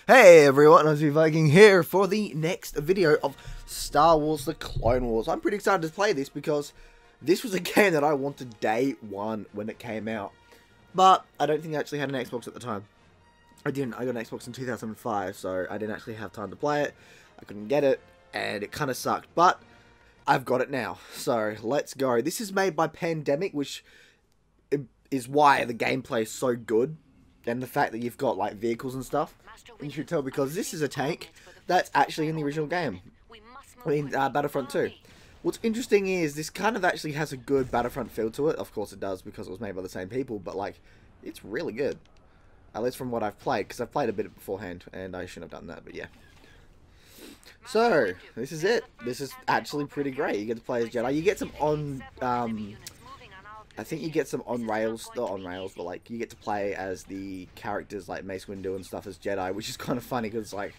Hey everyone, OzViking here for the next video of Star Wars The Clone Wars. I'm pretty excited to play this because this was a game that I wanted day one when it came out. But I don't think I actually had an Xbox at the time. I didn't. I got an Xbox in 2005, so I didn't actually have time to play it. I couldn't get it, and it kind of sucked. But I've got it now, so let's go. This is made by Pandemic, which is why the gameplay is so good. And the fact that you've got like vehicles and stuff. And you should tell because this is a tank that's actually in the original game. In Battlefront 2. What's interesting is this kind of actually has a good Battlefront feel to it. Of course it does because it was made by the same people. But like, it's really good. At least from what I've played. Because I've played a bit beforehand. And I shouldn't have done that. But yeah. So, this is it. This is actually pretty great. You get to play as Jedi. You get some on... I think you get some on-rails, not on-rails, but like you get to play as the characters like Mace Windu and stuff as Jedi, which is kind of funny because like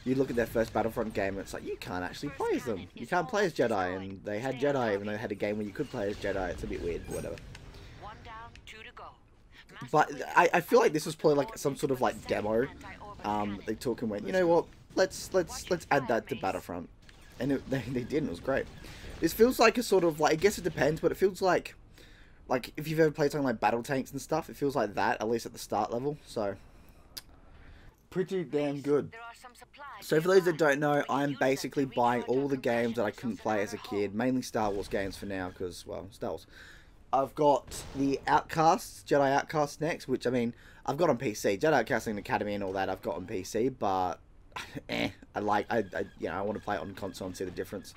you look at their first Battlefront game and it's like you can't actually play as them. You can't play as Jedi, and they had Jedi even though they had a game where you could play as Jedi. It's a bit weird, whatever. But I feel like this was probably like some sort of like demo. They took and went, you know what? Let's add that to Battlefront, and they did. And it was great. This feels like a sort of like I guess it depends, but it feels like if you've ever played something like Battle Tanks and stuff, it feels like that, at least at the start level, so pretty damn good. So for those that don't know, I'm basically buying all the games that I couldn't play as a kid, mainly Star Wars games for now, because, well, Star Wars. I've got the Outcasts, Jedi Outcasts next, which, I mean, I've got on PC. Jedi Outcasting Academy and all that I've got on PC, but, I want to play it on console and see the difference.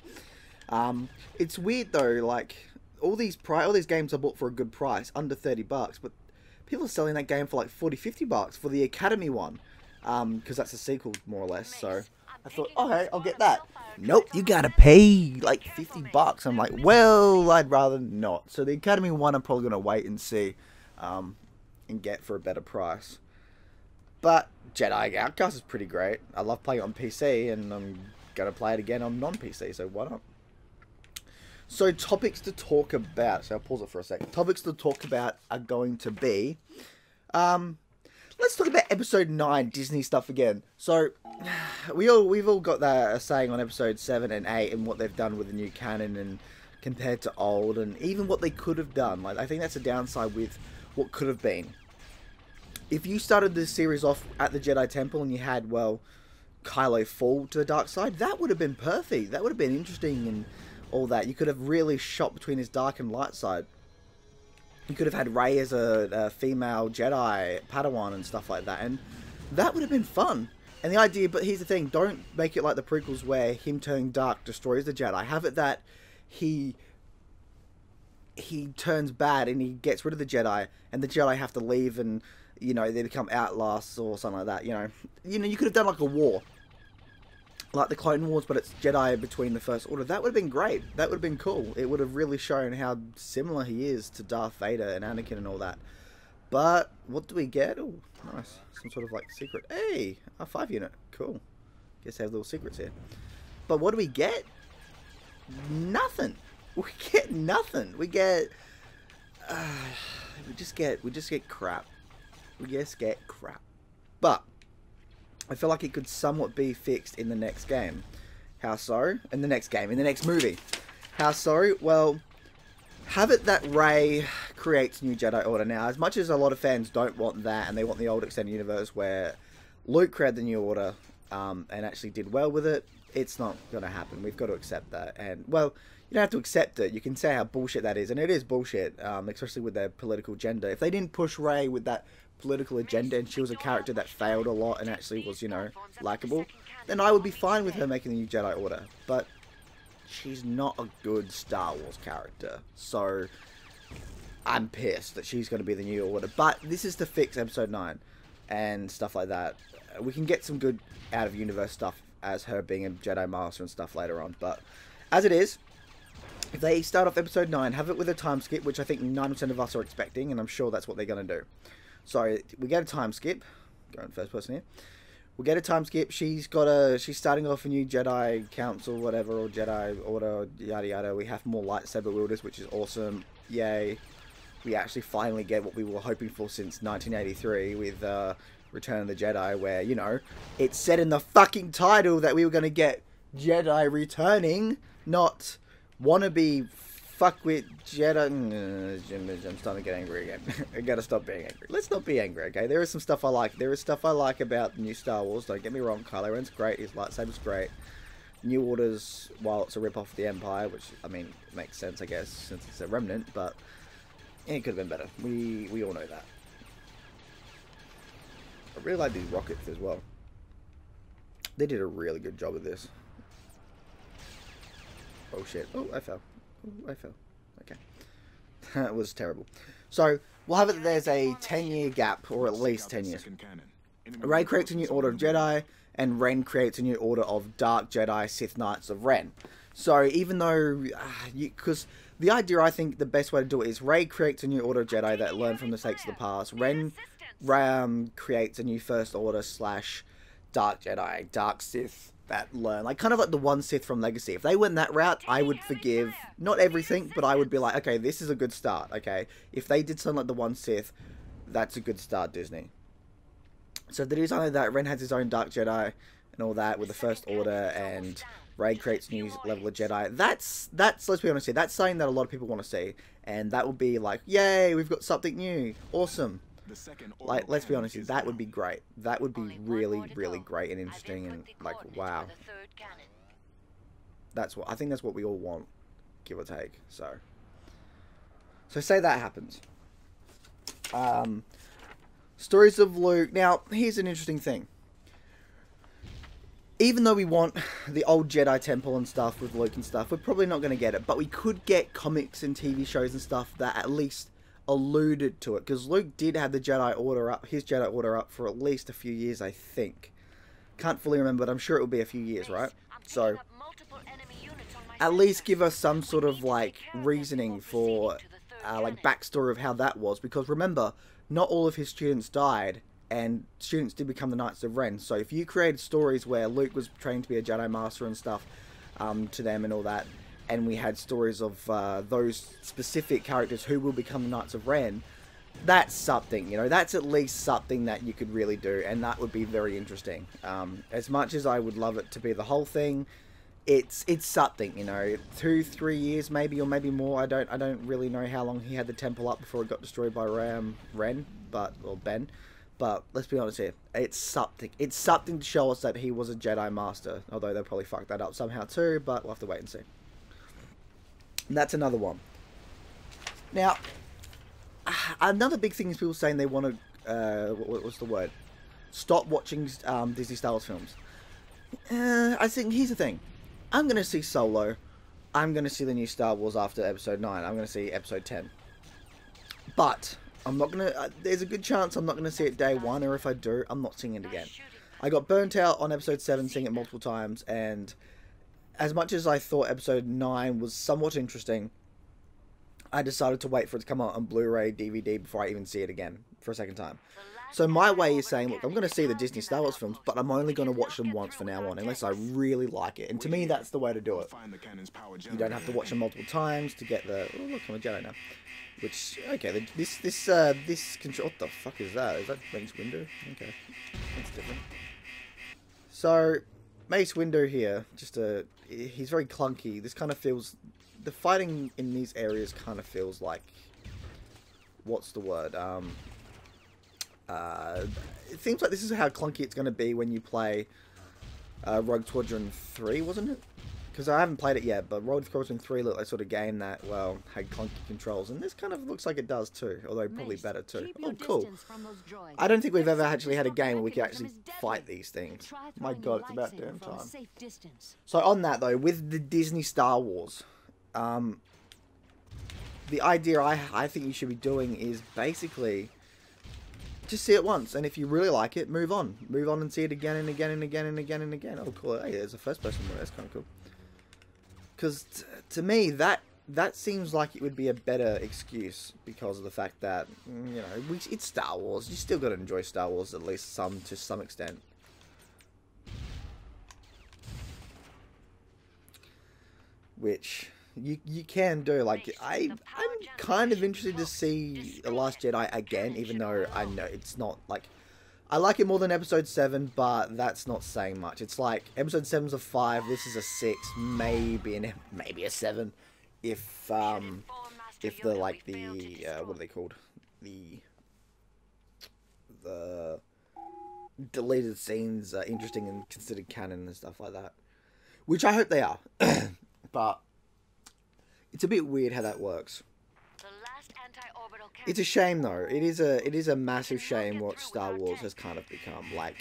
It's weird, though, like... all these games I bought for a good price, under $30, but people are selling that game for like $40-50 for the Academy one, because that's a sequel more or less. So I thought, okay, I'll get that. Nope, you gotta pay like $50. I'm like, well, I'd rather not. So the Academy one, I'm probably gonna wait and see, and get for a better price. But Jedi Outcast is pretty great. I love playing it on PC, and I'm gonna play it again on non-PC. So why not? So, topics to talk about. So, I'll pause it for a second. Topics to talk about are going to be... let's talk about Episode 9, Disney stuff again. So, we've all got that saying on Episode 7 and 8 and what they've done with the new canon and compared to old and even what they could have done. Like, I think that's a downside with what could have been. If you started this series off at the Jedi Temple and you had, well, Kylo fall to the dark side, that would have been perfect. That would have been interesting and... all that. You could have really shot between his dark and light side. You could have had Rey as a female Jedi Padawan and stuff like that, and that would have been fun. And the idea, but here's the thing, don't make it like the prequels where him turning dark destroys the Jedi. Have it that he turns bad and he gets rid of the Jedi, and the Jedi have to leave and, you know, they become outlasts or something like that, you know. You could have done like a war. Like the Clone Wars, but it's Jedi between the First Order. That would have been great. That would have been cool. It would have really shown how similar he is to Darth Vader and Anakin and all that. But, what do we get? Oh, nice. Some sort of, like, secret. Hey! A 5-unit. Cool. Guess they have little secrets here. But what do we get? Nothing. We get nothing. We get... we just get crap. We just get crap. But... I feel like it could somewhat be fixed in the next game. How so? In the next movie. How so? Well, have it that Rey creates New Jedi Order. Now, as much as a lot of fans don't want that, and they want the old extended universe where Luke created the New Order, and actually did well with it, it's not going to happen. We've got to accept that. And, well, you don't have to accept it. You can say how bullshit that is, and it is bullshit, especially with their political agenda. If they didn't push Rey with that political agenda and she was a character that failed a lot and actually was, you know, likable, then I would be fine with her making the New Jedi Order. But she's not a good Star Wars character, so I'm pissed that she's going to be the New Order. But this is to fix Episode 9 and stuff like that. We can get some good out-of-universe stuff as her being a Jedi Master and stuff later on, but as it is, if they start off Episode 9, have it with a time skip, which I think 9% of us are expecting, and I'm sure that's what they're going to do. So, we get a time skip. Going first person here. We get a time skip. She's starting off a new Jedi Council, whatever, or Jedi Order, yada yada. We have more lightsaber wielders, which is awesome. Yay. we actually finally get what we were hoping for since 1983 with Return of the Jedi, where, you know, it said in the fucking title that we were going to get Jedi returning, not wannabe fuckwit Jedi. I'm starting to get angry again. I gotta stop being angry. Let's not be angry, okay? There is some stuff I like. There is stuff I like about the new Star Wars. Don't get me wrong. Kylo Ren's great. His lightsaber's great. New Order's, while it's a rip-off of the Empire, which, I mean, makes sense, I guess, since it's a remnant, but it could have been better. We all know that. I really like these rockets as well. They did a really good job of this. Oh shit. Oh, I fell. Oh, I fell. Okay. That was terrible. So, we'll have it that there's a 10-year gap, or at least 10 years. Rey creates a new Order of Jedi, and Ren creates a new Order of Dark Jedi Sith Knights of Ren. So, even though... Because the idea, I think, the best way to do it is Rey creates a new Order of Jedi that learn from the mistakes of the past. Ren creates a new First Order / Dark Jedi, Dark Sith that learn, like kind of like the one Sith from Legacy. If they went that route, I would forgive not everything, but I would be like, okay, this is a good start. Okay, if they did something like the one Sith, that's a good start, Disney. So if they do something like that, Ren has his own Dark Jedi and all that with the First Order, and Rey creates a new level of Jedi. That's let's be honest here, that's something that a lot of people want to see, and that would be like, yay, we've got something new, awesome. Like, let's be honest, that would be great. That would be really, really great and interesting, and like, wow. That's what I think. That's what we all want, give or take. So say that happens. Stories of Luke. Now, here's an interesting thing. Even though we want the old Jedi Temple and stuff with Luke and stuff, we're probably not going to get it. But we could get comics and TV shows and stuff that at least alluded to it, because Luke did have the Jedi Order up, his Jedi Order up for at least a few years, I think. Can't fully remember, but I'm sure it will be a few years, right? So, at least give us some sort of like reasoning for like backstory of how that was, because remember, not all of his students died, and students did become the Knights of Ren. So if you created stories where Luke was trained to be a Jedi Master and stuff to them and all that, and we had stories of those specific characters who will become the Knights of Ren, that's something, you know, that's at least something that you could really do, and that would be very interesting. As much as I would love it to be the whole thing, it's something, you know, 2-3 years maybe, or maybe more. I don't really know how long he had the temple up before it got destroyed by Ben. But let's be honest here, it's something. It's something to show us that he was a Jedi Master, although they'll probably fuck that up somehow too, but we'll have to wait and see. And that's another one. Now, another big thing is people saying they want to, what's the word? Stop watching Disney Star Wars films. I think, here's the thing. I'm going to see Solo. I'm going to see the new Star Wars after Episode 9. I'm going to see Episode 10. But, I'm not going to, there's a good chance I'm not going to see it day one, or if I do, I'm not seeing it again. I got burnt out on Episode 7, seeing it multiple times, and as much as I thought Episode 9 was somewhat interesting, I decided to wait for it to come out on Blu-ray, DVD, before I even see it again for a second time. So my way is saying, look, I'm going to see the Disney Star Wars films, but I'm only going to watch them once from now on, unless I really like it. And to me, that's the way to do it. You don't have to watch them multiple times to get the... Oh, look, I'm a Jedi now. Which, okay, this control... What the fuck is that? Is that Mace Windu? Okay, that's different. So, Mace Windu here, he's very clunky. This kind of feels... The fighting in these areas kind of feels like... What's the word? It seems like this is how clunky it's going to be when you play Rogue Squadron 3, wasn't it? Because I haven't played it yet, but Rogue Squadron 3 looked like sort of game that, well, had clunky controls. And this kind of looks like it does too, although probably better too. Oh, cool. I don't think we've ever actually had a game where we can actually fight these things. My god, it's about damn time. So on that though, with the Disney Star Wars, the idea I think you should be doing is basically... just see it once, and if you really like it, move on. Move on and see it again and again and again and again and again. Oh, cool. Hey, there's a first-person one. That's kind of cool. Because, to me, that seems like it would be a better excuse because of the fact that, you know, it's Star Wars. You still got to enjoy Star Wars at least to some extent. Which, you can do. Like, I'm kind of interested to see The Last Jedi again, even though I know it's not, like, I like it more than Episode 7, but that's not saying much. It's like, Episode 7's a 5, this is a 6, maybe a 7, if the, like, what are they called? The deleted scenes are interesting and considered canon and stuff like that. Which I hope they are. But it's a bit weird how that works. It's a shame though. It is a massive shame what Star Wars has kind of become. Like,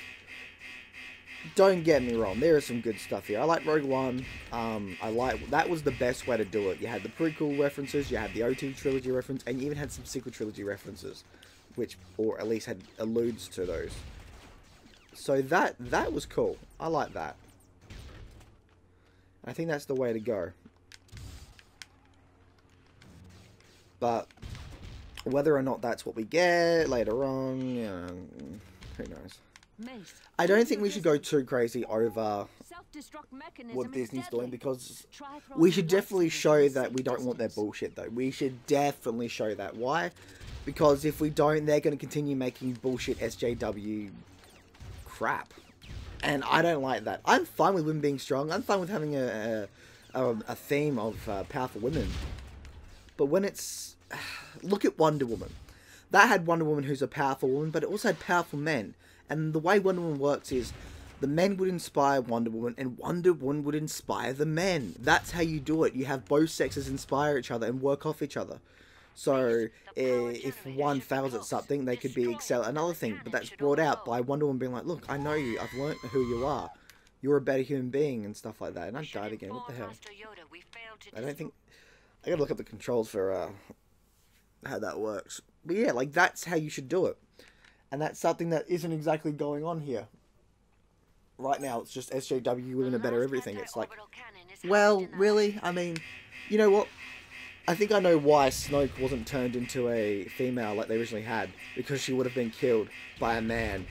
don't get me wrong, there is some good stuff here. I like Rogue One. That was the best way to do it. You had the prequel references, you had the OT trilogy reference, and you even had some sequel trilogy references, which, or at least had alludes to those. So that was cool. I like that. I think that's the way to go. But whether or not that's what we get later on, you know, who knows. I don't think we should go too crazy over what Disney's doing, because we should definitely show that we don't want their bullshit though. We should definitely show that. Why? Because if we don't, they're going to continue making bullshit SJW crap. And I don't like that. I'm fine with women being strong. I'm fine with having a theme of powerful women. But when it's... Look at Wonder Woman. That had Wonder Woman who's a powerful woman, but it also had powerful men. And the way Wonder Woman works is the men would inspire Wonder Woman, and Wonder Woman would inspire the men. That's how you do it. You have both sexes inspire each other and work off each other. So, if one fails at something, they could be excel at another thing. But that's brought out by Wonder Woman being like, look, I know you. I've learnt who you are. You're a better human being and stuff like that. And I died again. What the hell? I don't think... I gotta look up the controls for how that works. But yeah, like, that's how you should do it. And that's something that isn't exactly going on here. Right now, it's just SJW willing to better everything. It's like, well, really? I mean, you know what? I think I know why Snoke wasn't turned into a female like they originally had. Because she would have been killed by a man.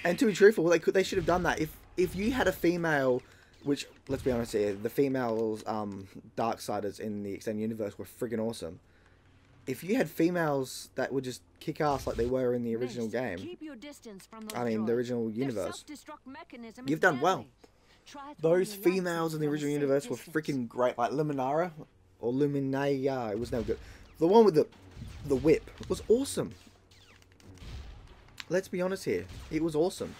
And to be truthful, they should have done that. If you had a female, which, let's be honest here, the females, Darksiders in the Extended Universe were friggin' awesome. If you had females that would just kick ass like they were in the original game, I mean, the original universe, you've done well. Those females in the original universe were freaking great. Like Luminara, or Luminaya, it was no good. The one with the whip was awesome. Let's be honest here, it was awesome.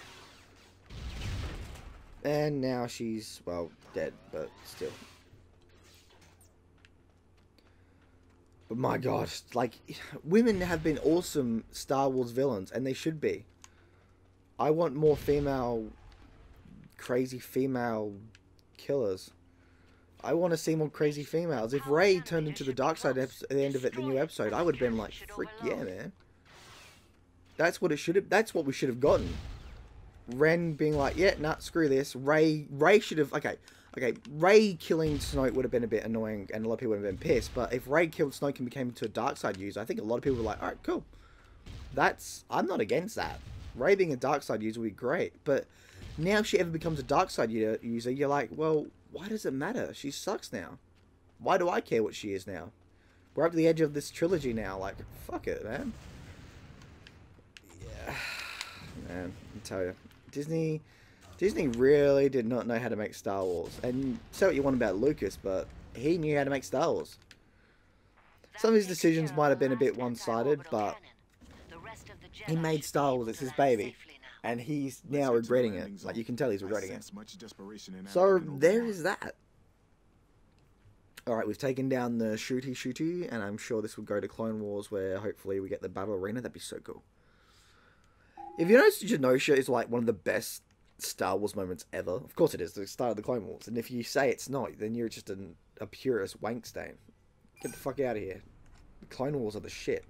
And now she's, well, dead, but still. But my god, like, women have been awesome Star Wars villains, and they should be. I want more female, crazy female killers. I want to see more crazy females. If Rey turned into the dark side at the end of the new episode, I would have been like, frick yeah, man. That's what it should have, that's what we should have gotten. Ren being like, yeah, nah, screw this. Rey should have, okay, Rey killing Snoke would have been a bit annoying, and a lot of people would have been pissed, but if Rey killed Snoke and became into a dark side user, I think a lot of people were like, alright, cool. I'm not against that. Rey being a dark side user would be great, but now if she ever becomes a dark side user, you're like, well, why does it matter? She sucks now. Why do I care what she is now? We're up to the edge of this trilogy now, like, fuck it, man. Yeah, man, I tell you. Disney really did not know how to make Star Wars. And say what you want about Lucas, but he knew how to make Star Wars. Some of his decisions might have been a bit one-sided, but he made Star Wars, it's his baby. And he's now regretting it. Like, you can tell he's regretting it. So, there is that. Alright, we've taken down the shooty, and I'm sure this will go to Clone Wars, where hopefully we get the battle arena. That'd be so cool. If you notice, Genosha is like one of the best Star Wars moments ever. Of course it is, the start of the Clone Wars. And if you say it's not, then you're just a purist wank stain. Get the fuck out of here. The Clone Wars are the shit.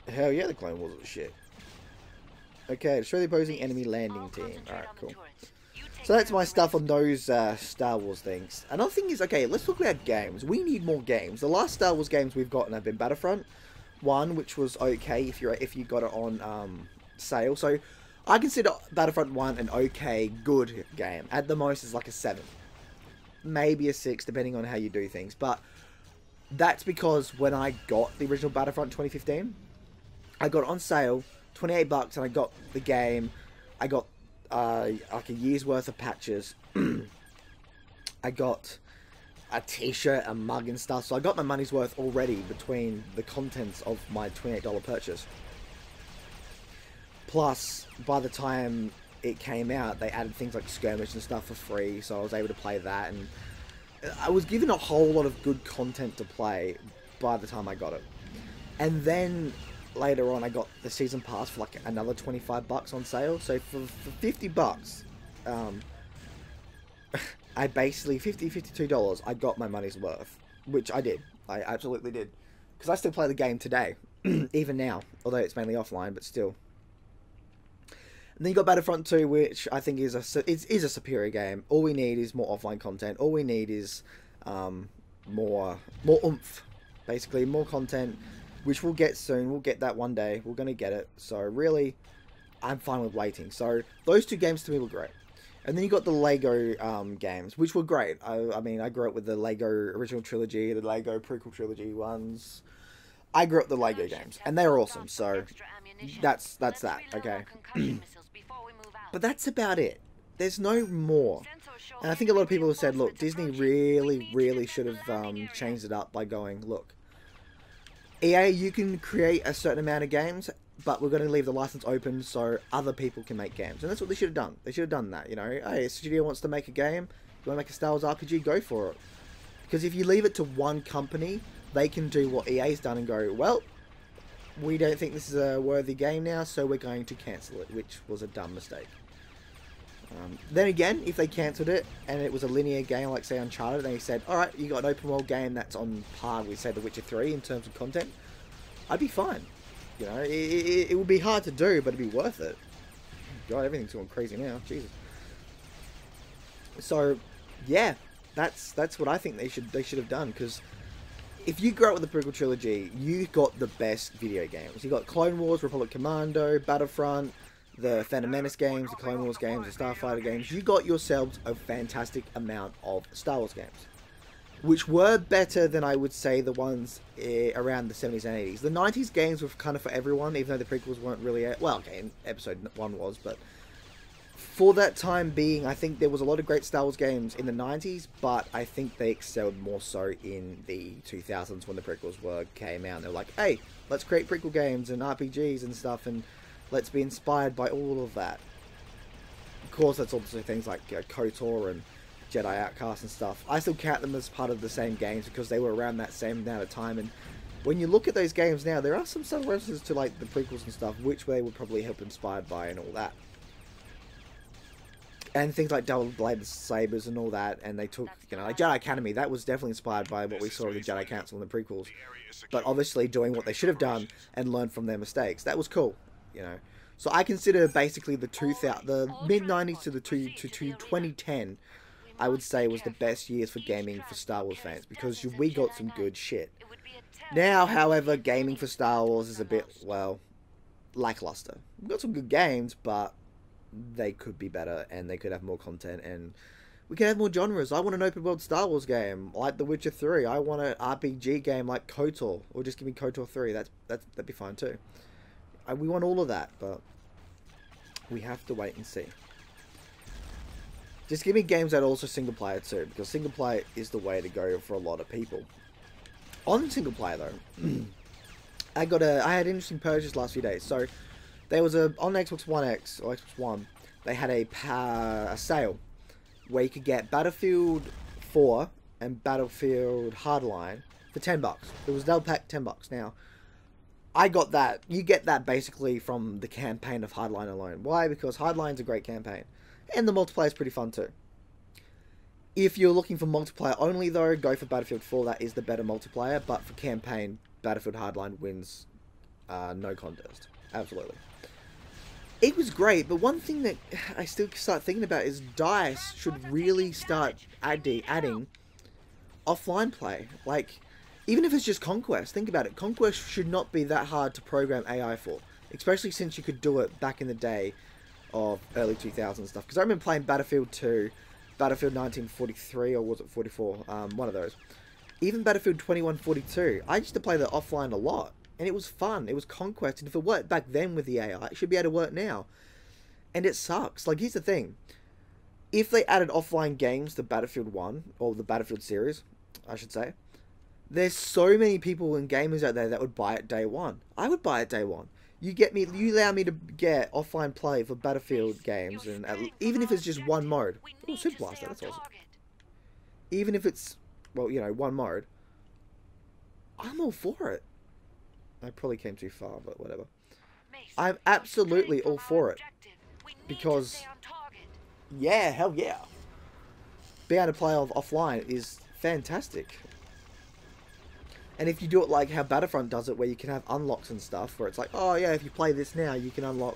Hell yeah, the Clone Wars are the shit. Okay, destroy the opposing enemy landing team. Alright, cool. So that's my stuff on those Star Wars things. Another thing is, okay, let's talk about games. We need more games. The last Star Wars games we've gotten have been Battlefront 1, which was okay if you got it on sale. So I consider Battlefront 1 an okay, good game. At the most, it's like a 7. maybe a 6, depending on how you do things. But that's because when I got the original Battlefront 2015, I got it on sale, $28, and I got the game. I got like a year's worth of patches. I got a t-shirt, a mug and stuff, so I got my money's worth already between the contents of my $28 purchase. Plus, by the time it came out, they added things like skirmish and stuff for free, so I was able to play that, and I was given a whole lot of good content to play by the time I got it. And then later on, I got the season pass for like another $25 on sale, so for $50, I basically, $52, I got my money's worth, which I did. I absolutely did. Because I still play the game today, even now, although it's mainly offline, but still. And then you got Battlefront 2, which I think is a superior game. All we need is more offline content. All we need is more oomph, basically, more content, which we'll get soon. We'll get that one day. We're going to get it. So really, I'm fine with waiting. So those two games to me were great. And then you got the Lego games, which were great. I mean, I grew up with the Lego original trilogy, the Lego prequel trilogy ones. I grew up with the Lego games, and they were awesome. So that's that, okay? But that's about it. There's no more. And I think a lot of people have said, look, Disney really should have changed it up by going, look, EA, you can create a certain amount of games, but we're going to leave the license open so other people can make games. And that's what they should have done. They should have done that, you know. Hey, a studio wants to make a game, you want to make a Star Wars RPG, go for it. Because if you leave it to one company, they can do what EA's done and go, well, we don't think this is a worthy game now, so we're going to cancel it, which was a dumb mistake. Then again, if they cancelled it, and it was a linear game like, say, Uncharted, and they said, alright, you got an open world game that's on par with, say, The Witcher 3 in terms of content, I'd be fine. You know, it would be hard to do, but it'd be worth it. God, everything's going crazy now. Jesus. So, yeah, that's what I think they should have done. Because if you grew up with the prequel trilogy, you got the best video games. You got Clone Wars, Republic Commando, Battlefront, the Phantom Menace games, the Clone Wars games, the Starfighter games. You got yourselves a fantastic amount of Star Wars games, which were better than, I would say, the ones around the 70s and 80s. The 90s games were kind of for everyone, even though the prequels weren't really... Well, okay, Episode 1 was, but for that time being, I think there was a lot of great Star Wars games in the 90s, but I think they excelled more so in the 2000s when the prequels came out. And they were like, hey, let's create prequel games and RPGs and stuff, and let's be inspired by all of that. Of course, that's also things like KOTOR and Jedi Outcast and stuff. I still count them as part of the same games because they were around that same amount of time. And when you look at those games now, there are some subtle references to like the prequels and stuff, which they would probably help inspired by and all that. And things like double-bladed sabers and all that. And they took, you know, like Jedi Academy. That was definitely inspired by what we saw in the Jedi Council and the prequels. But obviously doing what they should have done and learn from their mistakes. That was cool, you know. So I consider basically the mid-90s to 2010. I would say was the best years for gaming for Star Wars fans, because we got some good shit. Now, however, gaming for Star Wars is a bit, well, lackluster. We've got some good games, but they could be better, and they could have more content, and we could have more genres. I want an open world Star Wars game like The Witcher 3. I want an RPG game like KOTOR, or just give me KOTOR 3. That'd be fine too. We want all of that, but we have to wait and see. Just give me games that are also single player too, because single player is the way to go for a lot of people. On single player though, I had an interesting purchase last few days. So there was on Xbox One X or Xbox One, they had a sale where you could get Battlefield 4 and Battlefield Hardline for $10. It was double pack $10. Now, I got that. You get that basically from the campaign of Hardline alone. Why? Because Hardline's a great campaign. And the multiplayer is pretty fun too. If you're looking for multiplayer only though, go for Battlefield 4. That is the better multiplayer. But for campaign, Battlefield Hardline wins no contest. Absolutely. It was great, but one thing that I still start thinking about is DICE should really start adding offline play. Like, even if it's just Conquest, think about it. Conquest should not be that hard to program AI for. Especially since you could do it back in the day of early 2000s stuff. Because I remember playing Battlefield 2 Battlefield 1943, or was it 44? One of those. Even Battlefield 2142. I used to play that offline a lot, and it was fun. It was Conquest, and if it worked back then with the AI, it should be able to work now. And it sucks. Like, here's the thing. If they added offline games to Battlefield 1, or the Battlefield series, I should say, there's so many people and gamers out there that would buy it day one. I would buy it day one. You allow me to get offline play for Battlefield games, and even if it's just one mode. Oh, Super Blaster, that's awesome. Even if it's, well, you know, one mode, I'm all for it. I probably came too far, but whatever. I'm absolutely all for it. Because, yeah, hell yeah. Being able to play offline is fantastic. And if you do it like how Battlefront does it, where you can have unlocks and stuff, where it's like, oh yeah, if you play this now, you can unlock,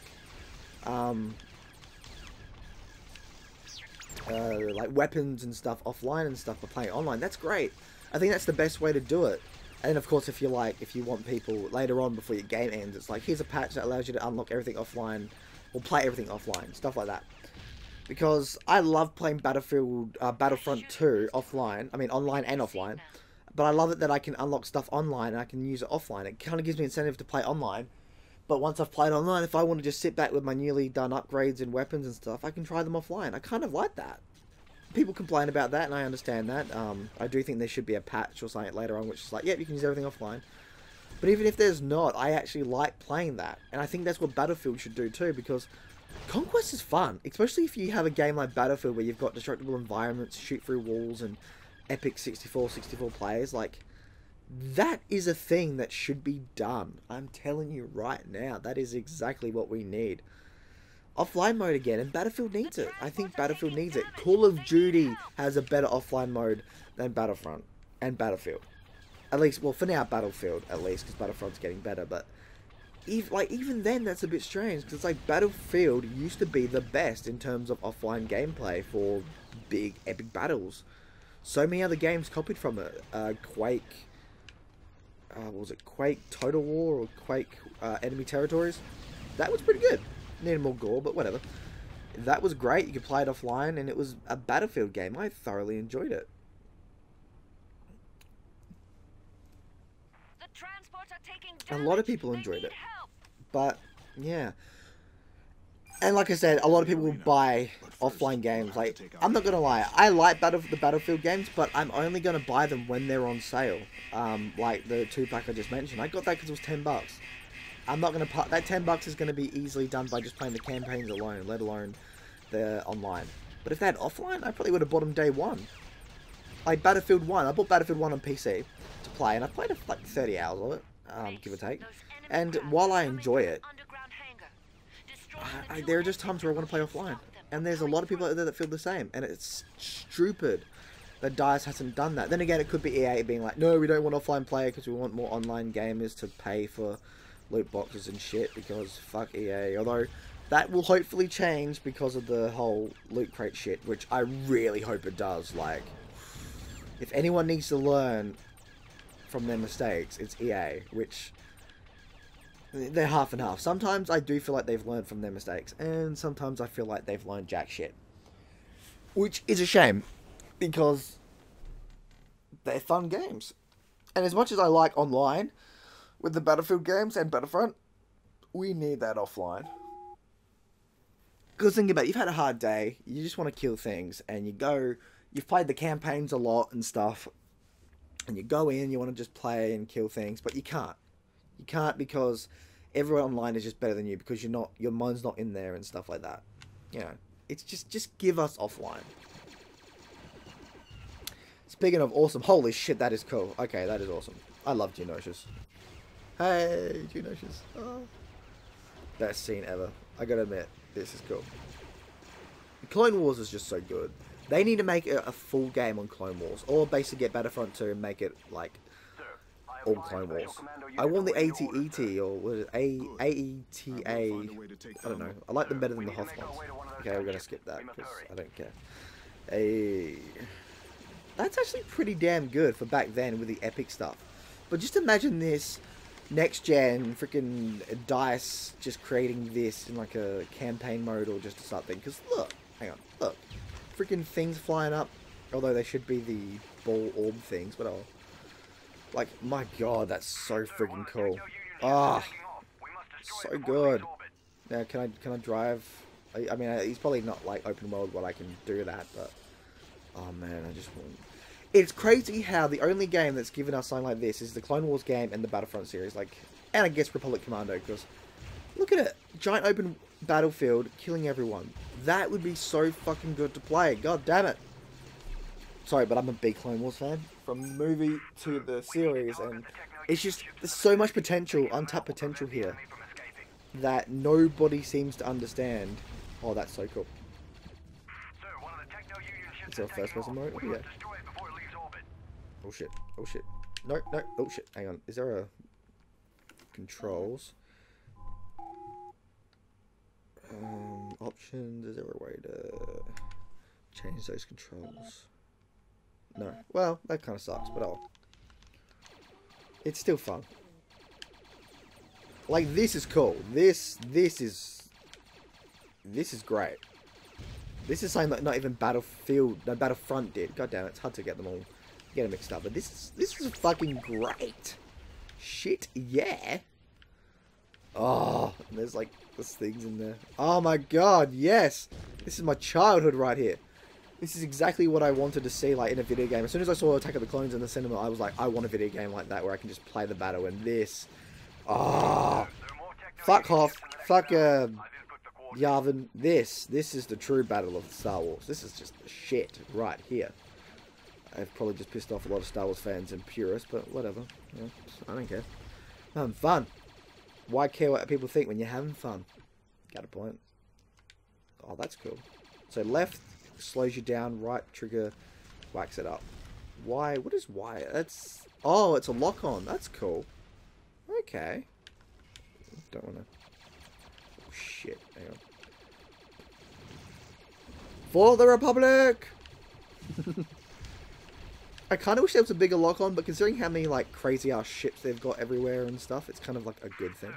like weapons and stuff offline and stuff by playing online. That's great. I think that's the best way to do it. And of course, if you want people later on before your game ends, it's like, here's a patch that allows you to unlock everything offline, or play everything offline, stuff like that. Because I love playing Battlefront 2 offline. I mean, online and offline. But I love it that I can unlock stuff online and I can use it offline. It kind of gives me incentive to play online. But once I've played online, if I want to just sit back with my newly done upgrades and weapons and stuff, I can try them offline. I kind of like that. People complain about that, and I understand that. I do think there should be a patch or something later on, which is like, yep, you can use everything offline. But even if there's not, I actually like playing that. And I think that's what Battlefield should do too, because Conquest is fun. Especially if you have a game like Battlefield where you've got destructible environments, shoot through walls, and epic 64 players. Like, that is a thing that should be done. I'm telling you right now, that is exactly what we need. Offline mode again, and Battlefield needs it. I think Battlefield needs it. Call of Duty has a better offline mode than Battlefront and Battlefield. At least, well, for now, Battlefield, at least, because Battlefront's getting better, but even then, that's a bit strange, because like Battlefield used to be the best in terms of offline gameplay for big, epic battles. So many other games copied from it. Quake, what was it? Quake Total War or Quake Enemy Territories? That was pretty good. Needed more gore, but whatever. That was great. You could play it offline, and it was a Battlefield game. I thoroughly enjoyed it. A lot of people enjoyed it. But, yeah. And like I said, a lot of people will buy offline games. Like, I'm not gonna lie, I like the Battlefield games, but I'm only gonna buy them when they're on sale. Like the 2-pack I just mentioned. I got that because it was $10. I'm not gonna that $10 is gonna be easily done by just playing the campaigns alone, let alone the online. But if they had offline, I probably would have bought them day one. Like Battlefield 1, I bought Battlefield 1 on PC to play, and I played like 30 hours of it, give or take. And while I enjoy it, there are just times where I want to play offline. And there's a lot of people out there that feel the same. And it's stupid that DICE hasn't done that. Then again, it could be EA being like, no, we don't want offline play because we want more online gamers to pay for loot boxes and shit, because fuck EA. Although, that will hopefully change because of the whole loot crate shit, which I really hope it does. Like, if anyone needs to learn from their mistakes, it's EA, which they're half and half. Sometimes I do feel like they've learned from their mistakes, and sometimes I feel like they've learned jack shit. Which is a shame, because they're fun games. And as much as I like online with the Battlefield games and Battlefront, we need that offline. Because think about it, you've had a hard day, you just want to kill things, and you've played the campaigns a lot and stuff, and you go in, you want to just play and kill things, but you can't. You can't, because everyone online is just better than you, because your mind's not in there and stuff like that. You know, it's just give us offline. Speaking of awesome, holy shit, that is cool. Okay, that is awesome. I love Geonosius. Hey, Geonosius. Oh. Best scene ever. I gotta admit, this is cool. Clone Wars is just so good. They need to make it a full game on Clone Wars, or basically get Battlefront 2 and make it like all Clone Wars. I want the AT-ET, or what is it, AETA, I don't know. I like them better than the Hoth ones. Okay, we're gonna skip that, because I don't care. That's actually pretty damn good for back then with the epic stuff. But just imagine this next gen freaking DICE just creating this in like a campaign mode or just something. Because look, hang on, look. freaking things flying up. Although they should be the ball orb things, but oh. Like, my god, that's so freaking cool. Ah, so good. Now, can I drive? I mean, he's probably not like open world where I can do that, but oh man, I just want. It's crazy how the only game that's given us something like this is the Clone Wars game and the Battlefront series, like, and I guess Republic Commando, because look at it, giant open battlefield, killing everyone. That would be so fucking good to play. God damn it. Sorry, but I'm a big Clone Wars fan, from the movie to the series, and it's just, there's so much potential, untapped potential here, that nobody seems to understand. Oh, that's so cool. Is there a first person mode? Oh, yeah. Oh shit, oh shit. No, no, oh shit, hang on. Is there a... controls? Options, is there a way to change those controls? No. Well, that kind of sucks, but oh. It's still fun. Like, this is cool. This is great. This is something that not even Battlefield, no, Battlefront did. God damn it, it's hard to get them all, get them mixed up. But this is fucking great. Shit, yeah. Oh, and there's like, there's things in there. Oh my god, yes. This is my childhood right here. This is exactly what I wanted to see, like, in a video game. As soon as I saw Attack of the Clones in the cinema, I was like, I want a video game like that where I can just play the battle. And this, oh, fuck Hoth, fuck Yavin. This is the true battle of Star Wars. This is just the shit right here. I've probably just pissed off a lot of Star Wars fans and purists, but whatever. Yeah, I don't care. I'm having fun. Why care what people think when you're having fun? Got a point. Oh, that's cool. So left slows you down, right trigger whacks it up. Y, what is Y? That's, oh, it's a lock on. That's cool. Okay. Don't want to. Oh, shit. Hang on. For the Republic! I kind of wish there was a bigger lock on, but considering how many like crazy ass ships they've got everywhere and stuff, it's kind of like a good thing.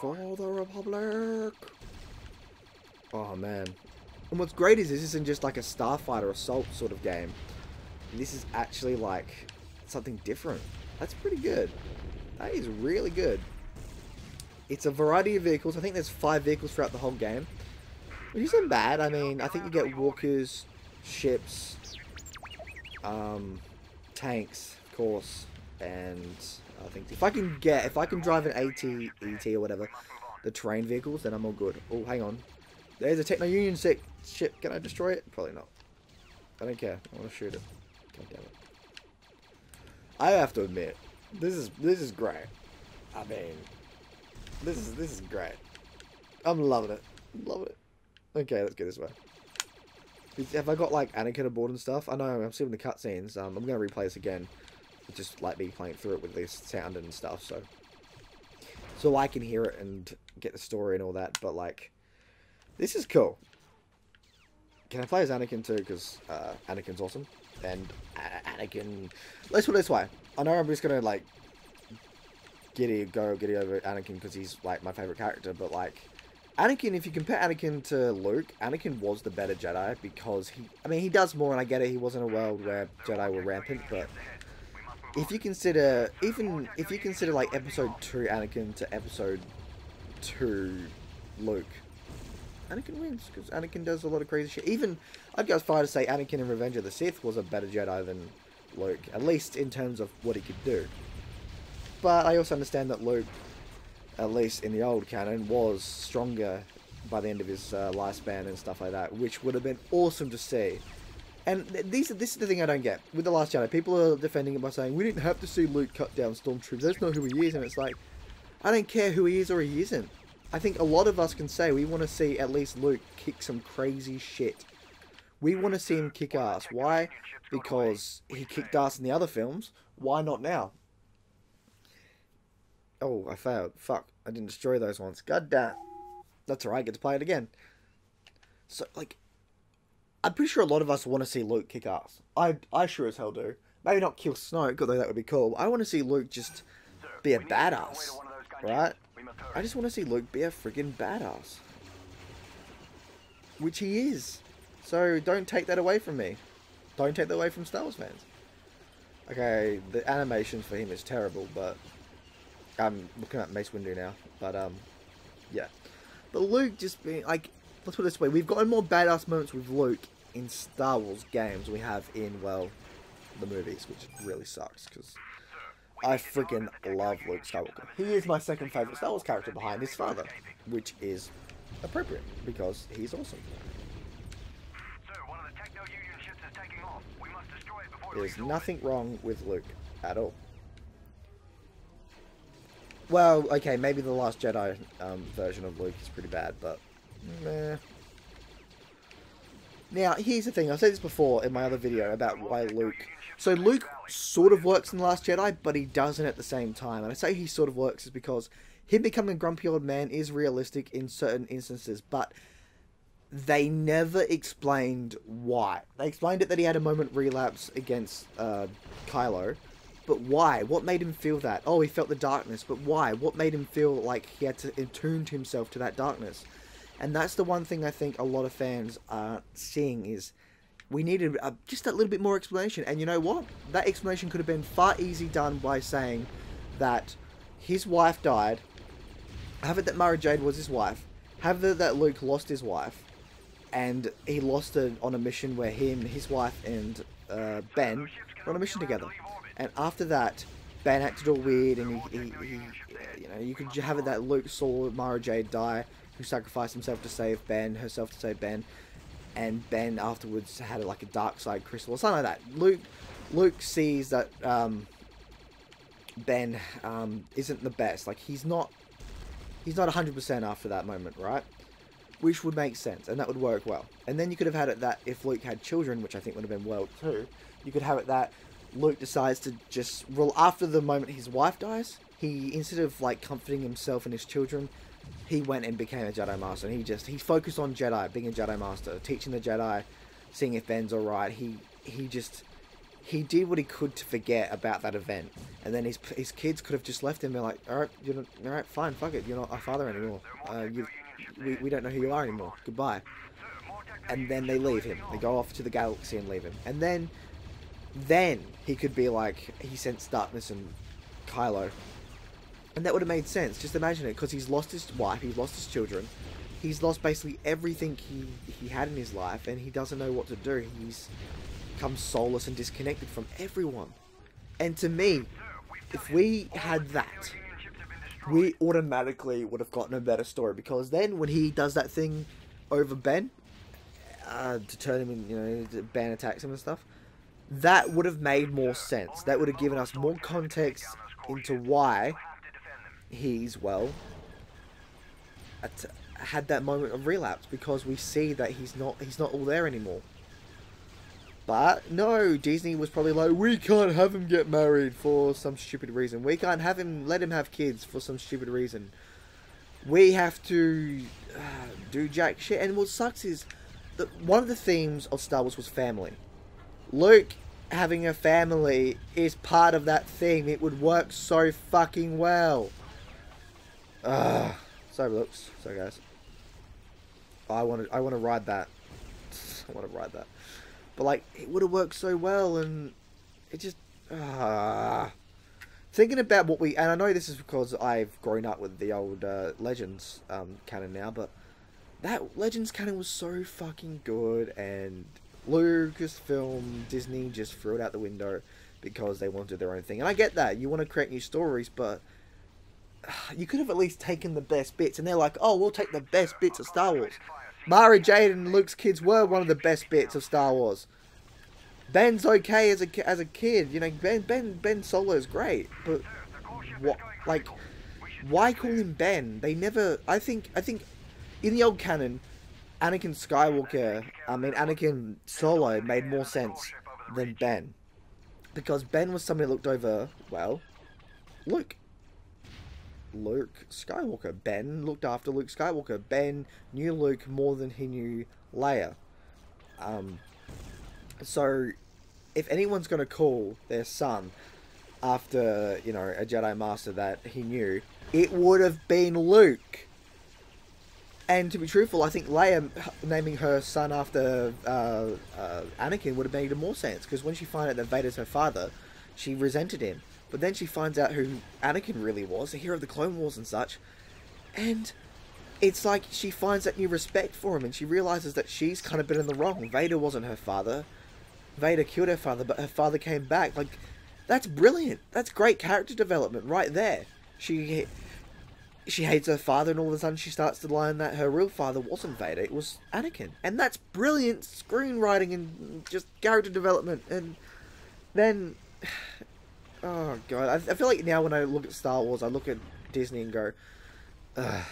For the Republic! Oh man. And what's great is this isn't just like a Starfighter Assault sort of game. This is actually like something different. That's pretty good. That is really good. It's a variety of vehicles. I think there's 5 vehicles throughout the whole game, which isn't bad. I mean, I think you get walkers, ships, tanks, of course, and I think if I can drive an AT, ET or whatever, the terrain vehicles, then I'm all good. Oh, hang on. There's a Techno Union ship. Can I destroy it? Probably not. I don't care. I want to shoot it. God damn it. I have to admit, this is great. I mean, this is great. I'm loving it. Loving it. Okay, let's get this way. Have I got like Anakin aboard and stuff? I know I'm seeing the cutscenes. I'm gonna replay this again. It's just like me playing through it with this sound and stuff, so I can hear it and get the story and all that. But like, this is cool. Can I play as Anakin too? Because Anakin's awesome. And Anakin... Let's put it this way. I know I'm just going to, like, giddy over Anakin because he's, like, my favourite character. But, like, Anakin, if you compare Anakin to Luke, Anakin was the better Jedi because he... I mean, he does more, and I get it. He was in a world where Jedi were rampant, but... If you consider... Even if you consider, like, Episode 2 Anakin to Episode 2 Luke... Anakin wins, because Anakin does a lot of crazy shit. Even, I'd go as far to say Anakin in Revenge of the Sith was a better Jedi than Luke, at least in terms of what he could do. But I also understand that Luke, at least in the old canon, was stronger by the end of his lifespan and stuff like that, which would have been awesome to see. And this is the thing I don't get. With The Last Jedi, people are defending it by saying, we didn't have to see Luke cut down stormtroopers, that's not who he is, and it's like, I don't care who he is or he isn't. I think a lot of us can say we want to see at least Luke kick some crazy shit. We want to see him kick ass. Why? Because he kicked ass in the other films. Why not now? Oh, I failed. Fuck. I didn't destroy those ones. God damn. That's alright. I get to play it again. So, like, I'm pretty sure a lot of us want to see Luke kick ass. I sure as hell do. Maybe not kill Snoke, although that would be cool. I want to see Luke just be a badass. Right? I just want to see Luke be a friggin' badass. which he is. So don't take that away from me. Don't take that away from Star Wars fans. Okay, the animations for him is terrible, but I'm looking at Mace Windu now. But yeah. But Luke just being like, let's put it this way: we've gotten more badass moments with Luke in Star Wars games than we have in, well, the movies, which really sucks because I freaking love Luke Skywalker. He is my second favorite Star Wars character behind his father, which is appropriate because he's awesome. There's nothing wrong with Luke at all. Well, okay, maybe the Last Jedi version of Luke is pretty bad, but meh. Now, here's the thing. I've said this before in my other video about why Luke... So, Luke sort of works in The Last Jedi, but he doesn't at the same time. And I say he sort of works is because him becoming a grumpy old man is realistic in certain instances, but they never explained why. They explained it that he had a moment relapse against Kylo, but why? What made him feel that? Oh, he felt the darkness, but why? What made him feel like he had to attune himself to that darkness? And that's the one thing I think a lot of fans are seeing is we needed just that little bit more explanation. And you know what? That explanation could have been far easy done by saying that his wife died, have it that Mara Jade was his wife, have it that Luke lost his wife, and he lost her on a mission where him, his wife, and Ben were on a mission together. And after that, Ben acted all weird, and he you know, you could have it that Luke saw Mara Jade die, who sacrificed himself to save Ben, herself to save Ben, and Ben afterwards had like a dark side crystal or something like that. Luke sees that Ben isn't the best. Like he's not 100% after that moment, right? Which would make sense, and that would work well. And then you could have had it that if Luke had children, which I think would have been well too, you could have it that Luke decides to just, well, after the moment his wife dies, he, instead of like comforting himself and his children, he went and became a Jedi Master. And he focused on Jedi, being a Jedi Master, teaching the Jedi, seeing if Ben's alright. He did what he could to forget about that event. And then his kids could have just left him and like, alright, alright, fine, fuck it, you're not our father anymore. We don't know who you are anymore. Goodbye. And then they leave him. They go off to the galaxy and leave him. And then he could be like, he sensed darkness and Kylo. And that would have made sense. Just imagine it, because he's lost his wife, he's lost his children, he's lost basically everything he had in his life, and he doesn't know what to do. He's become soulless and disconnected from everyone. And to me, if we had that, we automatically would have gotten a better story, because then when he does that thing over Ben, to turn him in, you know, Ben attacks him and stuff, that would have made more sense. That would have given us more context into why he's, well, had that moment of relapse, because we see that he's not all there anymore. But no, Disney was probably like, we can't have him get married for some stupid reason. We can't have him, let him have kids for some stupid reason. We have to do jack shit. And what sucks is that one of the themes of Star Wars was family. Luke having a family is part of that theme. It would work so fucking well. Sorry, looks. Sorry, guys. I want to ride that. I want to ride that. But like, it would have worked so well, and it just thinking about what and I know this is because I've grown up with the old Legends canon now, but that Legends canon was so fucking good, and Lucasfilm, Disney just threw it out the window because they wanted their own thing. And I get that, you want to create new stories, but you could have at least taken the best bits. And they're like, oh, we'll take the best bits of Star Wars. Mara Jade and Luke's kids were one of the best bits of Star Wars. Ben's okay as a kid, you know. Ben Solo is great, but what, like, why call him Ben? They never. I think in the old canon, Anakin Solo made more sense than Ben, because Ben was somebody who looked over, well, Luke Skywalker. Ben looked after Luke Skywalker. Ben knew Luke more than he knew Leia. So if anyone's going to call their son after, you know, a Jedi Master that he knew, it would have been Luke. And to be truthful, I think Leia naming her son after Anakin would have made more sense, because when she found out that Vader's her father, she resented him. But then she finds out who Anakin really was, the hero of the Clone Wars and such, and it's like she finds that new respect for him, and she realizes that she's kind of been in the wrong. Vader wasn't her father. Vader killed her father, but her father came back. Like, that's brilliant. That's great character development right there. She hates her father, and all of a sudden she starts to learn that her real father wasn't Vader, it was Anakin. And that's brilliant screenwriting and just character development. And then, oh god, I feel like now when I look at Star Wars, I look at Disney and go, ugh.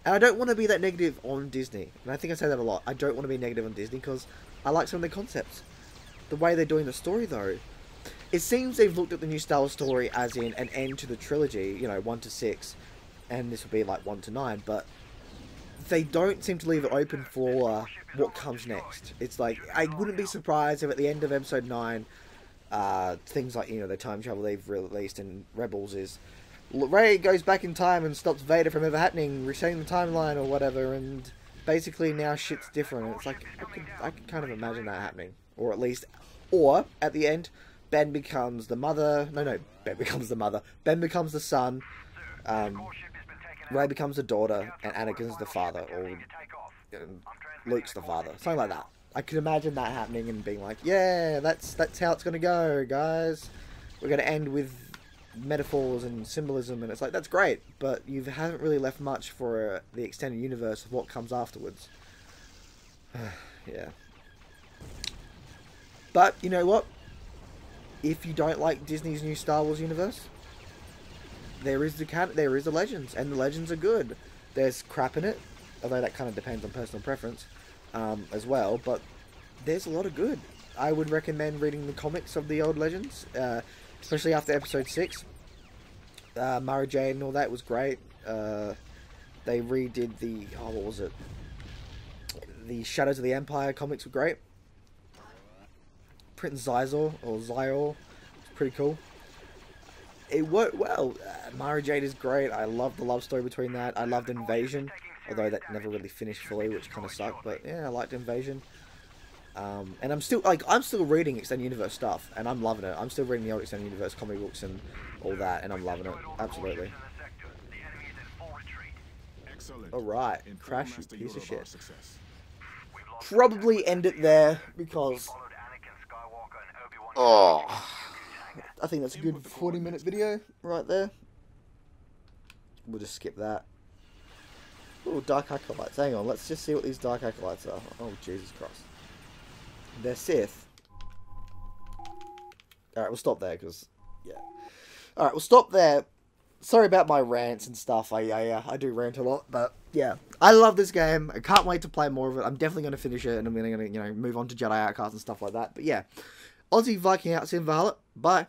And I don't want to be that negative on Disney. And I think I say that a lot. I don't want to be negative on Disney because I like some of the concepts. The way they're doing the story, though, it seems they've looked at the new Star Wars story as in an end to the trilogy, you know, 1 to 6, and this will be like 1 to 9, but they don't seem to leave it open for what comes next. It's like, I wouldn't be surprised if at the end of Episode 9, things like, you know, the time travel they've released in Rebels is Rey goes back in time and stops Vader from ever happening, resetting the timeline or whatever, and basically now shit's different. It's like, I could kind of imagine that happening. Or at least, or at the end, Ben becomes the mother. No, Ben becomes the mother. Ben becomes the son. Rey becomes the daughter, and Anakin's the father, or Luke's the father. Something like that. I could imagine that happening and being like, yeah, that's how it's gonna go, guys. We're gonna end with metaphors and symbolism, and it's like, that's great, but you haven't really left much for the extended universe of what comes afterwards. Yeah. But, you know what? If you don't like Disney's new Star Wars universe, there is the Legends, and the Legends are good. There's crap in it, although that kind of depends on personal preference as well, but there's a lot of good. I would recommend reading the comics of the old Legends, especially after Episode 6. Mara Jade and all that was great. They redid the, what was it? The Shadows of the Empire comics were great. Prince Zyzor, or Zyor, it's pretty cool. It worked well. Mara Jade is great. I love the love story between that. I loved Invasion, although that never really finished fully, which kind of sucked. But yeah, I liked Invasion. And I'm still reading Extended Universe stuff, and I'm loving it. I'm still reading the old Extended Universe comic books and all that, and I'm loving it. Absolutely. Alright, Crash, you piece of shit. Probably end it there, because I think that's a good 40-minute video right there. We'll just skip that. Ooh, Dark Acolytes. Hang on, let's just see what these Dark Acolytes are. Oh, Jesus Christ. They're Sith. Alright, we'll stop there, because, yeah. Alright, we'll stop there. Sorry about my rants and stuff. I do rant a lot, but, yeah. I love this game. I can't wait to play more of it. I'm definitely going to finish it, and I'm going to, you know, move on to Jedi Outcast and stuff like that. But, yeah. Aussie Viking out, Sim Valhalla. Bye.